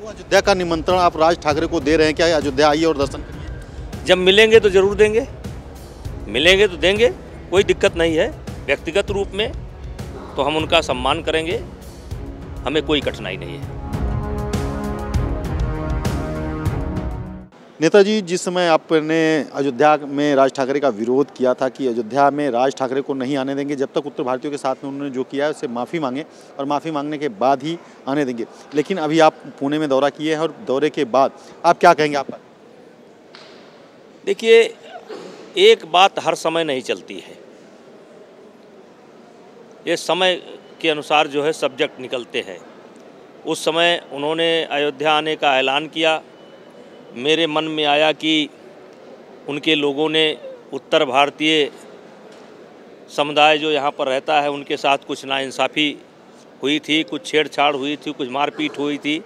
अयोध्या का निमंत्रण आप राज ठाकरे को दे रहे हैं, क्या अयोध्या आइए और दर्शन करिए? जब मिलेंगे तो ज़रूर देंगे, मिलेंगे तो देंगे, कोई दिक्कत नहीं है। व्यक्तिगत रूप में तो हम उनका सम्मान करेंगे, हमें कोई कठिनाई नहीं है। नेताजी, जिस समय आपने अयोध्या में राज ठाकरे का विरोध किया था कि अयोध्या में राज ठाकरे को नहीं आने देंगे जब तक उत्तर भारतीयों के साथ में उन्होंने जो किया है उससे माफ़ी मांगे और माफ़ी मांगने के बाद ही आने देंगे, लेकिन अभी आप पुणे में दौरा किए हैं और दौरे के बाद आप क्या कहेंगे? आपका देखिए, एक बात हर समय नहीं चलती है, ये समय के अनुसार जो है सब्जेक्ट निकलते हैं। उस समय उन्होंने अयोध्या आने का ऐलान किया, मेरे मन में आया कि उनके लोगों ने उत्तर भारतीय समुदाय जो यहाँ पर रहता है उनके साथ कुछ नाइंसाफ़ी हुई थी, कुछ छेड़छाड़ हुई थी, कुछ मारपीट हुई थी।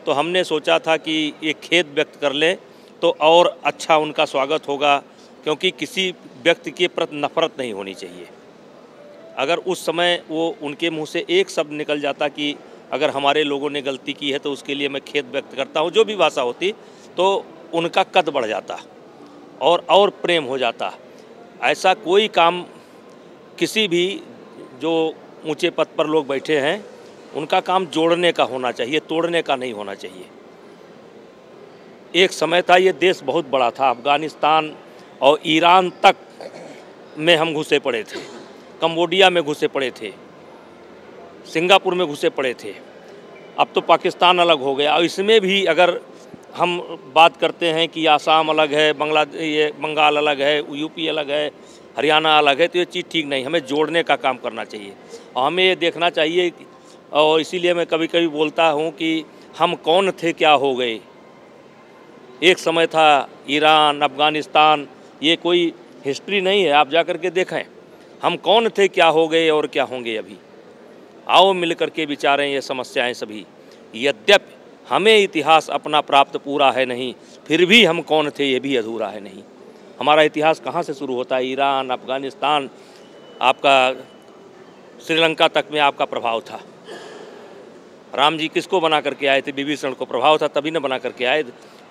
तो हमने सोचा था कि ये खेद व्यक्त कर लें तो और अच्छा उनका स्वागत होगा, क्योंकि किसी व्यक्ति के प्रति नफरत नहीं होनी चाहिए। अगर उस समय वो उनके मुंह से एक शब्द निकल जाता कि अगर हमारे लोगों ने गलती की है तो उसके लिए मैं खेद व्यक्त करता हूँ, जो भी भाषा होती, तो उनका कद बढ़ जाता और प्रेम हो जाता। ऐसा कोई काम किसी भी जो ऊंचे पद पर लोग बैठे हैं उनका काम जोड़ने का होना चाहिए, तोड़ने का नहीं होना चाहिए। एक समय था ये देश बहुत बड़ा था, अफ़गानिस्तान और ईरान तक में हम घुसे पड़े थे, कंबोडिया में घुसे पड़े थे, सिंगापुर में घुसे पड़े थे। अब तो पाकिस्तान अलग हो गया और इसमें भी अगर हम बात करते हैं कि आसाम अलग है, बंगाल अलग है, यूपी अलग है, हरियाणा अलग है, तो ये चीज़ ठीक नहीं। हमें जोड़ने का काम करना चाहिए और हमें ये देखना चाहिए। और इसीलिए मैं कभी कभी बोलता हूँ कि हम कौन थे क्या हो गए। एक समय था ईरान, अफ़गानिस्तान, ये कोई हिस्ट्री नहीं है, आप जा कर के देखें हम कौन थे क्या हो गए और क्या होंगे अभी। आओ मिल कर के विचारें ये समस्याएं सभी। यद्यपि हमें इतिहास अपना प्राप्त पूरा है नहीं, फिर भी हम कौन थे ये भी अधूरा है नहीं। हमारा इतिहास कहाँ से शुरू होता है? ईरान, अफ़गानिस्तान, आपका श्रीलंका तक में आपका प्रभाव था। राम जी किसको बना करके आए थे? विभीषण को प्रभाव था, तभी न बना करके आए।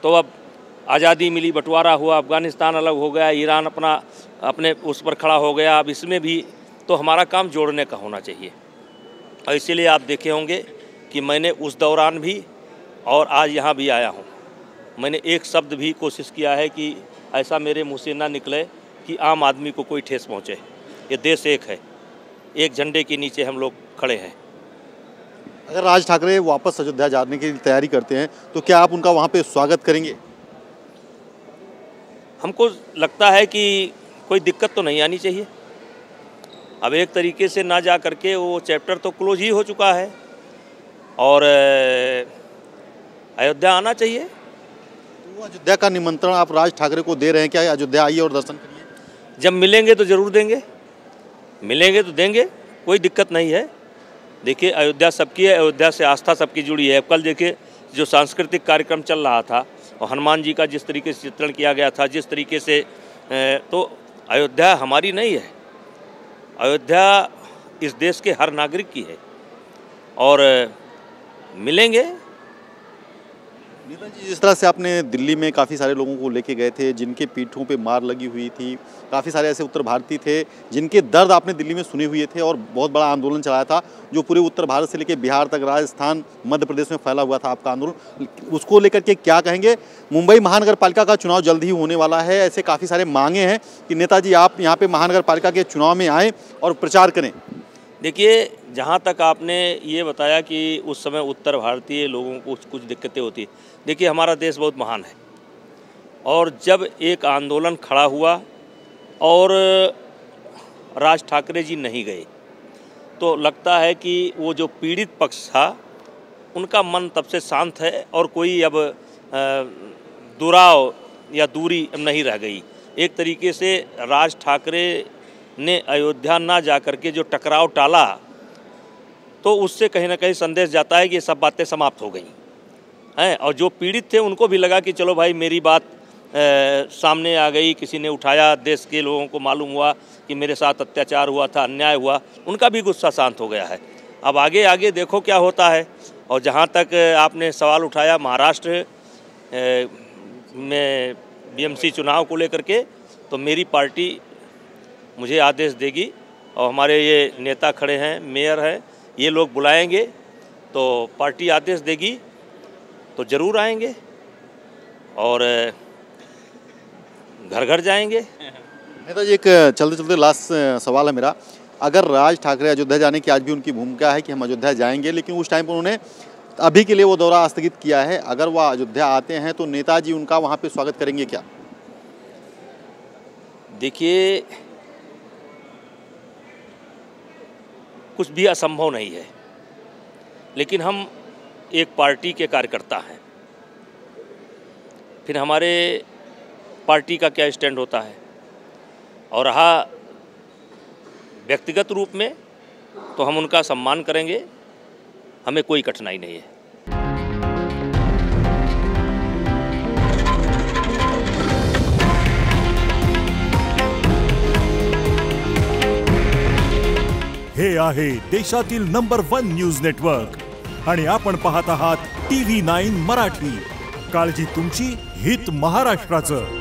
तो अब आज़ादी मिली, बंटवारा हुआ, अफ़गानिस्तान अलग हो गया, ईरान अपने उस पर खड़ा हो गया। अब इसमें भी तो हमारा काम जोड़ने का होना चाहिए। और इसीलिए आप देखे होंगे कि मैंने उस दौरान भी और आज यहाँ भी आया हूँ, मैंने एक शब्द भी कोशिश किया है कि ऐसा मेरे मुँह से ना निकले कि आम आदमी को कोई ठेस पहुँचे। ये देश एक है, एक झंडे के नीचे हम लोग खड़े हैं। अगर राज ठाकरे वापस अयोध्या जाने की तैयारी करते हैं तो क्या आप उनका वहाँ पे स्वागत करेंगे? हमको लगता है कि कोई दिक्कत तो नहीं आनी चाहिए। अब एक तरीके से ना जा करके वो चैप्टर तो क्लोज ही हो चुका है और अयोध्या आना चाहिए। तो अयोध्या का निमंत्रण आप राज ठाकरे को दे रहे हैं, क्या अयोध्या आइए और दर्शन करिए? जब मिलेंगे तो ज़रूर देंगे, मिलेंगे तो देंगे, कोई दिक्कत नहीं है। देखिए, अयोध्या सबकी है, अयोध्या से आस्था सबकी जुड़ी है। कल देखिए जो सांस्कृतिक कार्यक्रम चल रहा था और हनुमान जी का जिस तरीके से चित्रण किया गया था, जिस तरीके से, तो अयोध्या हमारी नहीं है, अयोध्या इस देश के हर नागरिक की है और मिलेंगे। नेताजी, जिस तरह से आपने दिल्ली में काफ़ी सारे लोगों को लेके गए थे जिनके पीठों पे मार लगी हुई थी, काफ़ी सारे ऐसे उत्तर भारतीय थे जिनके दर्द आपने दिल्ली में सुने हुए थे और बहुत बड़ा आंदोलन चलाया था जो पूरे उत्तर भारत से लेकर बिहार तक, राजस्थान, मध्य प्रदेश में फैला हुआ था आपका आंदोलन, उसको लेकर के क्या कहेंगे? मुंबई महानगर पालिका का चुनाव जल्द ही होने वाला है, ऐसे काफ़ी सारे मांगे हैं कि नेताजी आप यहाँ पर महानगर पालिका के चुनाव में आएँ और प्रचार करें। देखिए, जहाँ तक आपने ये बताया कि उस समय उत्तर भारतीय लोगों को कुछ दिक्कतें होती, देखिए हमारा देश बहुत महान है और जब एक आंदोलन खड़ा हुआ और राज ठाकरे जी नहीं गए तो लगता है कि वो जो पीड़ित पक्ष था उनका मन तब से शांत है और कोई अब दुराव या दूरी नहीं रह गई। एक तरीके से राज ठाकरे ने अयोध्या ना जा कर के जो टकराव टाला तो उससे कहीं ना कहीं संदेश जाता है कि ये सब बातें समाप्त हो गई हैं और जो पीड़ित थे उनको भी लगा कि चलो भाई मेरी बात सामने आ गई, किसी ने उठाया, देश के लोगों को मालूम हुआ कि मेरे साथ अत्याचार हुआ था, अन्याय हुआ, उनका भी गुस्सा शांत हो गया है। अब आगे आगे देखो क्या होता है। और जहाँ तक आपने सवाल उठाया महाराष्ट्र में बीएमसी चुनाव को लेकर के, तो मेरी पार्टी मुझे आदेश देगी और हमारे ये नेता खड़े हैं, मेयर हैं, ये लोग बुलाएंगे तो पार्टी आदेश देगी तो ज़रूर आएंगे और घर घर जाएंगे। नेताजी, एक चलते चलते लास्ट सवाल है मेरा, अगर राज ठाकरे अयोध्या जाने की आज भी उनकी भूमिका है कि हम अयोध्या जाएंगे, लेकिन उस टाइम पर उन्होंने अभी के लिए वो दौरा स्थगित किया है, अगर वह अयोध्या आते हैं तो नेताजी उनका वहाँ पे स्वागत करेंगे क्या? देखिए, कुछ भी असंभव नहीं है, लेकिन हम एक पार्टी के कार्यकर्ता हैं, फिर हमारे पार्टी का क्या स्टैंड होता है, और रहा व्यक्तिगत रूप में तो हम उनका सम्मान करेंगे, हमें कोई कठिनाई नहीं है। हे आहे देशातील नंबर 1 न्यूज नेटवर्क आणि आपण पाहत आहात TV9 मराठी। काळजी तुमची, हित महाराष्ट्राचं।